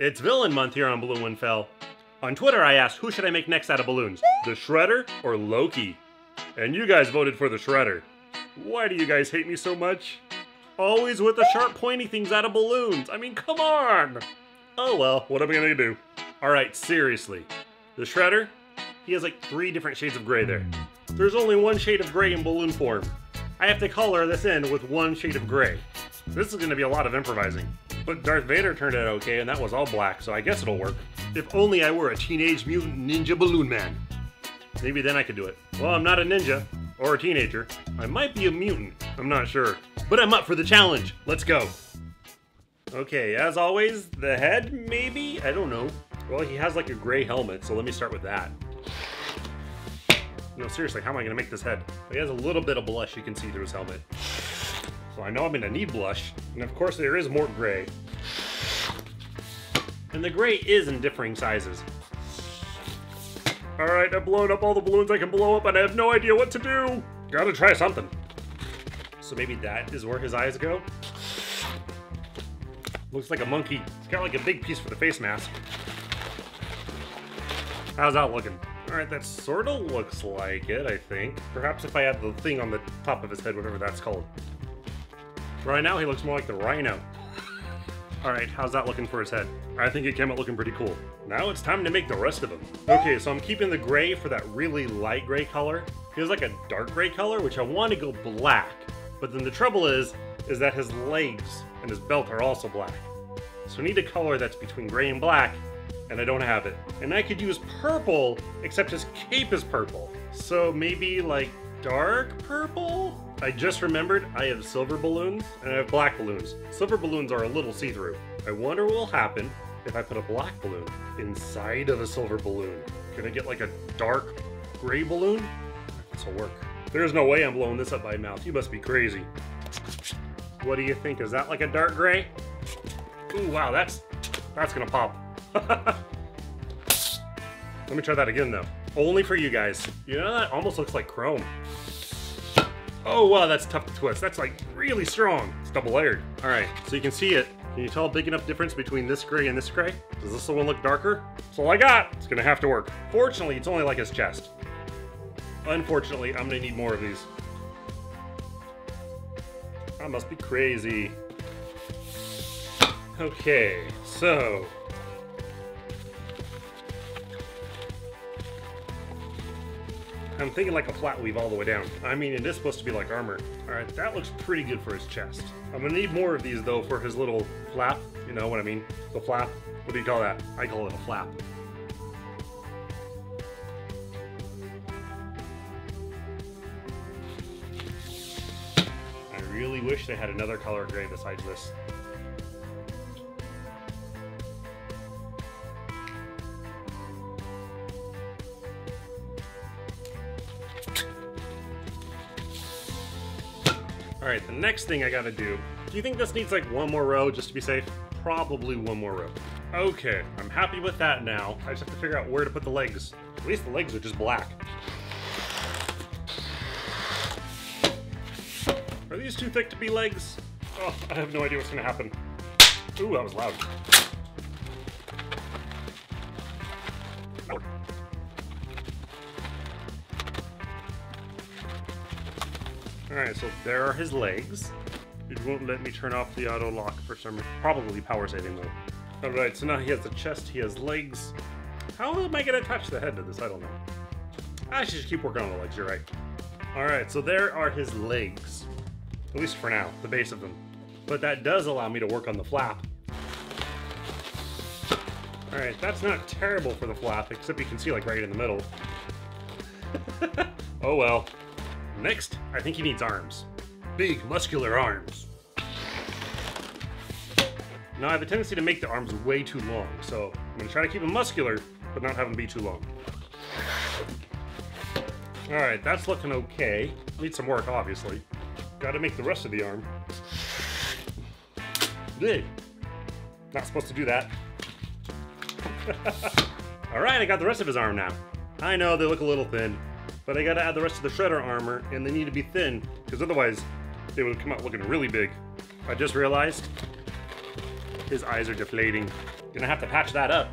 It's Villain Month here on Balloon One Fell. On Twitter I asked who should I make next out of balloons, the Shredder or Loki? And you guys voted for the Shredder. Why do you guys hate me so much? Always with the sharp pointy things out of balloons. I mean, come on! Oh well, what am I gonna do? Alright, seriously. The Shredder, he has like 3 different shades of gray there. There's only 1 shade of gray in balloon form. I have to color this in with 1 shade of gray. This is gonna be a lot of improvising. But Darth Vader turned out okay, and that was all black, so I guess it'll work. If only I were a Teenage Mutant Ninja Balloon Man. Maybe then I could do it. Well, I'm not a ninja, or a teenager. I might be a mutant, I'm not sure. But I'm up for the challenge. Let's go. Okay, as always, the head, maybe? I don't know. Well, he has like a gray helmet, so let me start with that. No, seriously, how am I gonna make this head? He has a little bit of blush you can see through his helmet. So I know I'm gonna need blush, and of course there is more gray. And the gray is in differing sizes. Alright, I've blown up all the balloons I can blow up and I have no idea what to do! Gotta try something. So maybe that is where his eyes go? Looks like a monkey. It's got like a big piece for the face mask. How's that looking? Alright, that sorta looks like it, I think. Perhaps if I add the thing on the top of his head, whatever that's called. Right now, he looks more like the rhino. Alright, how's that looking for his head? I think it came out looking pretty cool. Now it's time to make the rest of him. Okay, so I'm keeping the gray for that really light gray color. Feels like a dark gray color, which I want to go black. But then the trouble is that his legs and his belt are also black. So I need a color that's between gray and black, and I don't have it. And I could use purple, except his cape is purple. So maybe like dark purple? I just remembered I have silver balloons and I have black balloons. Silver balloons are a little see-through. I wonder what will happen if I put a black balloon inside of a silver balloon. Can I get like a dark gray balloon? This will work. There's no way I'm blowing this up by mouth. You must be crazy. What do you think? Is that like a dark gray? Ooh, wow, that's gonna pop. Let me try that again though. Only for you guys. You know, that almost looks like chrome. Oh wow, that's tough to twist. That's like really strong. It's double layered. All right, so you can see it. Can you tell a big enough difference between this gray and this gray? Does this one look darker? That's all I got. It's gonna have to work. Fortunately, it's only like his chest. Unfortunately, I'm gonna need more of these. I must be crazy. Okay, so I'm thinking like a flat weave all the way down. I mean, it is supposed to be like armor. All right, that looks pretty good for his chest. I'm gonna need more of these though for his little flap. You know what I mean? The flap. What do you call that? I call it a flap. I really wish they had another color gray besides this. Alright, the next thing I gotta do you think this needs like 1 more row just to be safe? Probably 1 more row. Okay, I'm happy with that now. I just have to figure out where to put the legs. At least the legs are just black. Are these too thick to be legs? Oh, I have no idea what's gonna happen. Ooh, that was loud. Alright, so there are his legs. It won't let me turn off the auto lock for some reason. Probably power saving though. Alright, so now he has the chest, he has legs. How am I gonna attach the head to this? I don't know. I should just keep working on the legs, you're right. Alright, so there are his legs. At least for now, the base of them. But that does allow me to work on the flap. Alright, that's not terrible for the flap, except you can see like right in the middle. Oh well. Next, I think he needs arms. Big, muscular arms. Now I have a tendency to make the arms way too long, so I'm gonna try to keep them muscular, but not have them be too long. Alright, that's looking okay. Needs some work, obviously. Gotta make the rest of the arm. Good. Not supposed to do that. Alright, I got the rest of his arm now. I know they look a little thin, but I gotta add the rest of the Shredder armor, and they need to be thin, because otherwise they would come out looking really big. I just realized his eyes are deflating. Gonna have to patch that up.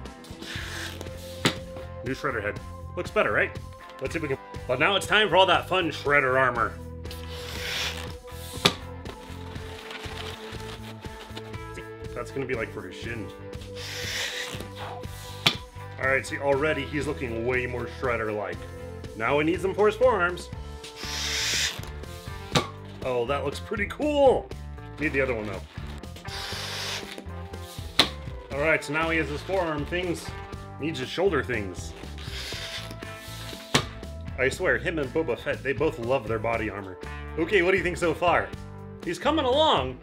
New Shredder head. Looks better, right? Let's see if we can... But now it's time for all that fun Shredder armor. That's gonna be like for his shin. Alright, see, already he's looking way more Shredder-like. Now he needs them for his forearms. Oh, that looks pretty cool! Need the other one, though. Alright, so now he has his forearm things. Needs his shoulder things. I swear, him and Boba Fett, they both love their body armor. Okay, what do you think so far? He's coming along.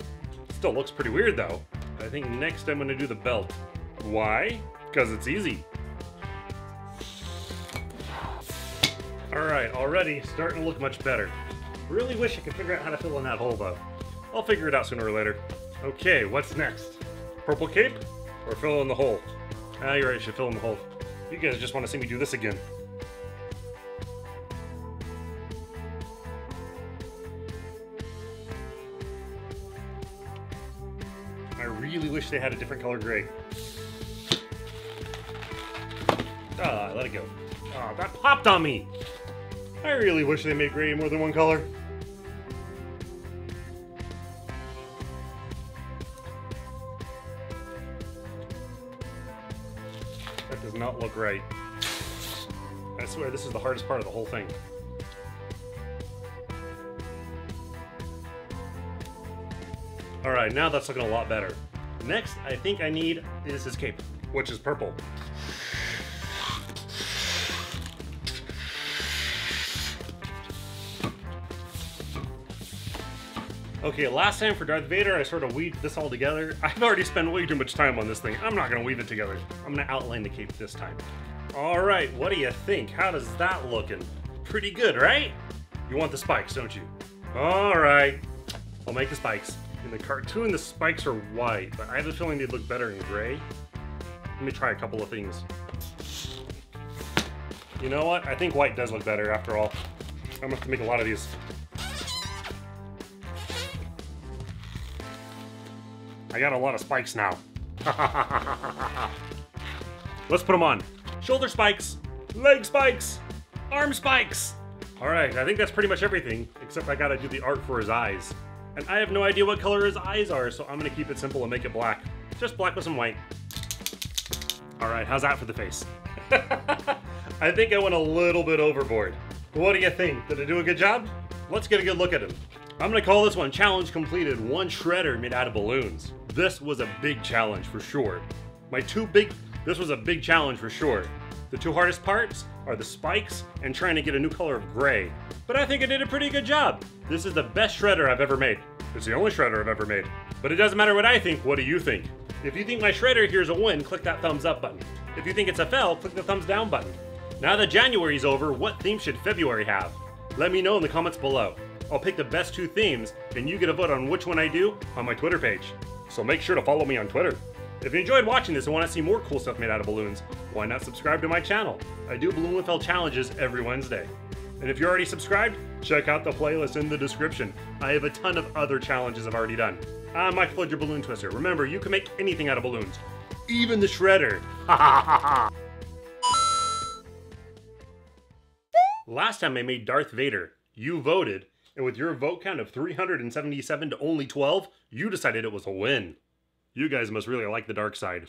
Still looks pretty weird, though. I think next I'm gonna do the belt. Why? Because it's easy. Alright, already starting to look much better. Really wish I could figure out how to fill in that hole, though. I'll figure it out sooner or later. Okay, what's next? Purple cape? Or fill in the hole? Ah, you're right, I should fill in the hole. You guys just want to see me do this again. I really wish they had a different color gray. Ah, let it go. Ah, that popped on me! I really wish they made gray more than one color. That does not look right. I swear, this is the hardest part of the whole thing. Alright, now that's looking a lot better. Next, I think I need is his cape, which is purple. Okay, last time for Darth Vader, I sort of weaved this all together. I've already spent way too much time on this thing. I'm not going to weave it together. I'm going to outline the cape this time. Alright, what do you think? How does that looking? Pretty good, right? You want the spikes, don't you? Alright, I'll make the spikes. In the cartoon, the spikes are white, but I have a feeling they'd look better in gray. Let me try a couple of things. You know what? I think white does look better after all. I'm going to have to make a lot of these. I got a lot of spikes now. Let's put them on. Shoulder spikes, leg spikes, arm spikes. All right, I think that's pretty much everything, except I gotta do the art for his eyes. And I have no idea what color his eyes are, so I'm gonna keep it simple and make it black. Just black with some white. All right, how's that for the face? I think I went a little bit overboard. What do you think? Did I do a good job? Let's get a good look at him. I'm gonna call this one Challenge Completed, one shredder made out of balloons. This was a big challenge for sure. This was a big challenge for sure. The two hardest parts are the spikes and trying to get a new color of gray. But I think I did a pretty good job. This is the best shredder I've ever made. It's the only shredder I've ever made. But it doesn't matter what I think, what do you think? If you think my shredder here's a win, click that thumbs up button. If you think it's a fail, click the thumbs down button. Now that January's over, what theme should February have? Let me know in the comments below. I'll pick the best two themes, and you get a vote on which one I do on my Twitter page. So make sure to follow me on Twitter. If you enjoyed watching this and want to see more cool stuff made out of balloons, why not subscribe to my channel? I do Balloon with L challenges every Wednesday. And if you're already subscribed, check out the playlist in the description. I have a ton of other challenges I've already done. I'm Michael, your balloon twister. Remember, you can make anything out of balloons. Even the shredder. Ha ha ha ha! Last time I made Darth Vader, you voted. And with your vote count of 377 to only 12, you decided it was a win. You guys must really like the dark side.